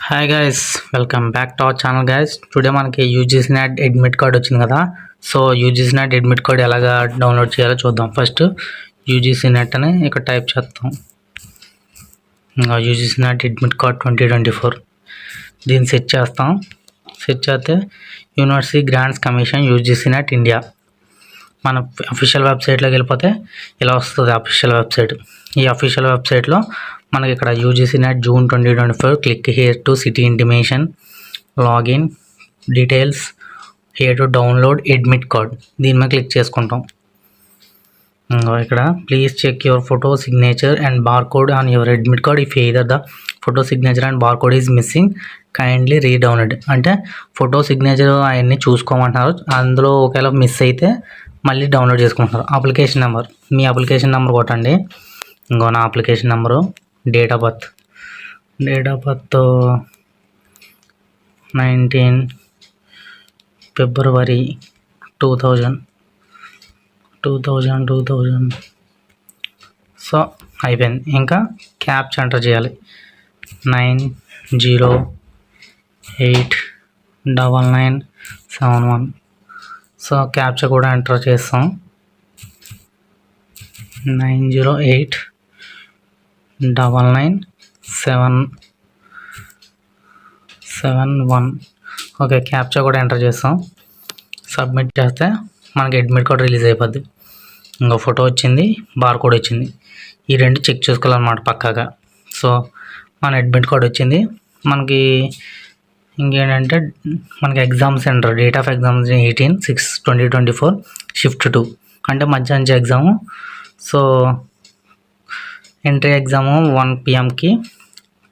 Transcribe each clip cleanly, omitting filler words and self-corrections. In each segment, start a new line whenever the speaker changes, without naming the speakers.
Hi guys, welcome back to our channel guys. Today మనకి UGC net admit card వచ్చింది కదా. So UGC net admit card ఎలాగా download చేయాలో చూద్దాం. First UGC net అని ఇక్కడ టైప్ చేస్తాం. యూజీసీ నెట్ అడ్మిట్ కార్డ్ 2024 దీన్ని సెట్ చేస్తాం. సెట్ చేస్తే university grants commission UGC net India మన అఫీషియల్ వెబ్సైట్లోకి వెళ్ళిపోతే ఇలా వస్తుంది అఫీషియల్ వెబ్సైట్. ఈ అఫీషియల్ వెబ్సైట్లో మనకి ఇక్కడ UGC NET June 2024 click here to city intimation login details here to download admit card దీని మీద క్లిక్ చేసుకుంటాం. ఇక్కడ please check your photo signature and bar code on your admit card if either the photo signature and bar code is missing kindly redownload. అంటే photo signature అవన్నీ చూసుకోమంటున్నారు. అందులో ఒకవేళ miss అయితే మళ్ళీ డౌన్లోడ్ చేసుకుంటున్నారు. అప్లికేషన్ నెంబర్, మీ application number కొట్టండి. నా application number, date of birth 19 February 2000. So అయిపోయింది. ఇంకా క్యాప్చా ఎంటర్ చేయాలి. 9089971. సో క్యాప్చా కూడా ఎంటర్ చేస్తాం. 9089971. ఓకే, క్యాప్చా కూడా ఎంటర్ చేస్తాం. సబ్మిట్ చేస్తే మనకి అడ్మిట్ కార్డ్ రిలీజ్ అయిపోద్ది. ఇంకో ఫోటో వచ్చింది, బార్ కోడ్ వచ్చింది. ఈ రెండు చెక్ చేసుకోవాలన్నమాట పక్కాగా. సో మన అడ్మిట్ కార్డ్ వచ్చింది. మనకి ఇంకేంటంటే మనకి exam centre date of exam 18/6/2024 shift 2 అంటే మధ్యాహ్నం exam. So entry exam 1 PM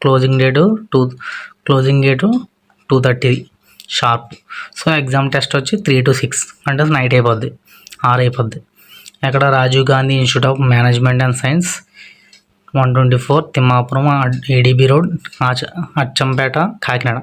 closing date 2:30 sharp. So exam test వచ్చి 3 to 6 అంటే నైట్ అయిపోద్ది, 6 అయిపోద్ది. ఎక్కడ Rajiv Gandhi institute of management and science 124 Thimmapuram ADB road Achampeta Kakinada.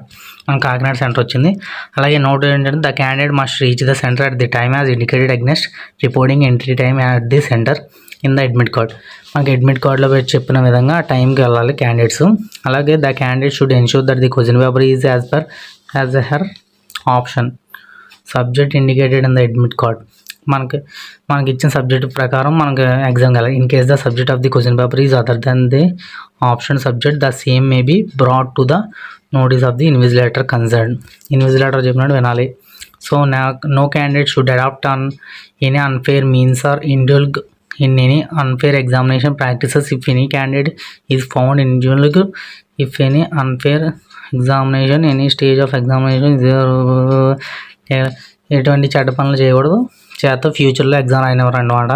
మన కాకినాడ సెంటర్ వచ్చింది. అలాగే నోట్ ఏంటంటే the candidate must reach the centre at the time as indicated against reporting entry time at the centre in the admit card. మనకి admit కార్డులో పెట్టి చెప్పిన విధంగా ఆ టైంకి వెళ్ళాలి క్యాండిడేట్స్. అలాగే the candidate should ensure that the question paper is as her option subject indicated in the admit card. మనకి ఇచ్చిన సబ్జెక్ట్ ప్రకారం మనకి ఎగ్జామ్ వెళ్ళాలి. In case the subject of the question paper is other than the option subject the same may be brought to the notice of the invigilator concern. Invigilator చెప్పినట్టు వినాలి. So no candidate should adopt on any unfair means or indulge in any unfair examination practices if any candidate is found indulged if any unfair examination any stage of examination ఎటువంటి చెడ్డ పనులు చేయకూడదు. చేత ఫ్యూచర్లో exam అయినవారు అన్నమాట.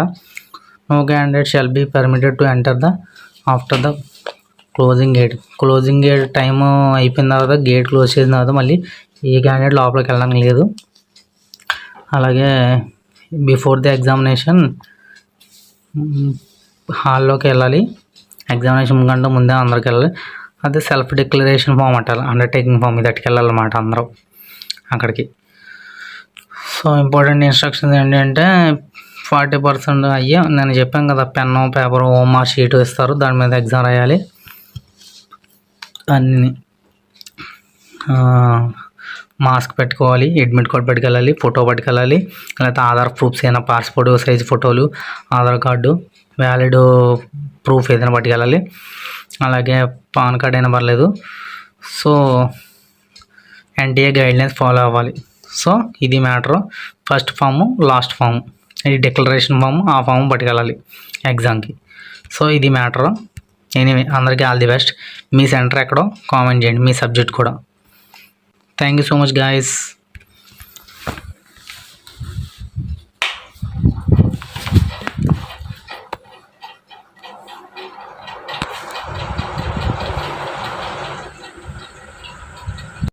No candidate shall be permitted to enter the after the closing gate time అయిపోయిన తర్వాత గేట్ క్లోజ్ చేసిన తర్వాత మళ్ళీ ఏ క్యాండిడేట్ లోపలికి వెళ్ళడానికి లేదు. అలాగే బిఫోర్ ది ఎగ్జామినేషన్ హాల్లోకి వెళ్ళాలి. ఎగ్జామినేషన్ కంటే ముందే అందరికి వెళ్ళాలి. అదే సెల్ఫ్ డిక్లరేషన్ ఫామ్ అంటారు, అండర్టేకింగ్ ఫామ్, ఇది వెళ్ళాలన్నమాట అందరూ అక్కడికి. సో ఇంపార్టెంట్ ఇన్స్ట్రక్షన్స్ ఏంటంటే 40% అయ్యే నేను చెప్పాను కదా, పెన్ను పేపర్ హోంవర్క్ షీట్ ఇస్తారు, దాని మీద ఎగ్జామ్ రాయాలి. అన్నీ మాస్క్ పెట్టుకోవాలి, అడ్మిట్ కార్డ్ పట్టుకెళ్ళాలి, ఫోటో పట్టుకెళ్ళాలి, లేకపోతే ఆధార్ ప్రూఫ్స్ ఏదైనా పాస్పోర్ట్ సైజ్ ఫోటోలు, ఆధార్ కార్డు, వ్యాలిడ్ ప్రూఫ్ ఏదైనా పట్టుకెళ్ళాలి. అలాగే పాన్ కార్డ్ అయినా పర్లేదు. సో NTA గైడ్లైన్స్ ఫాలో అవ్వాలి. సో ఇది matter. First form, last form, ఇది డిక్లరేషన్ ఫాము, ఆ ఫాము పట్టుకెళ్ళాలి ఎగ్జామ్కి. సో ఇది మ్యాటరు. ఎనీవే అందరికీ ఆల్ ది బెస్ట్. మీ సెంటర్ ఎక్కడో కామెంట్ చేయండి, మీ సబ్జెక్ట్ కూడా. Thank you so much guys.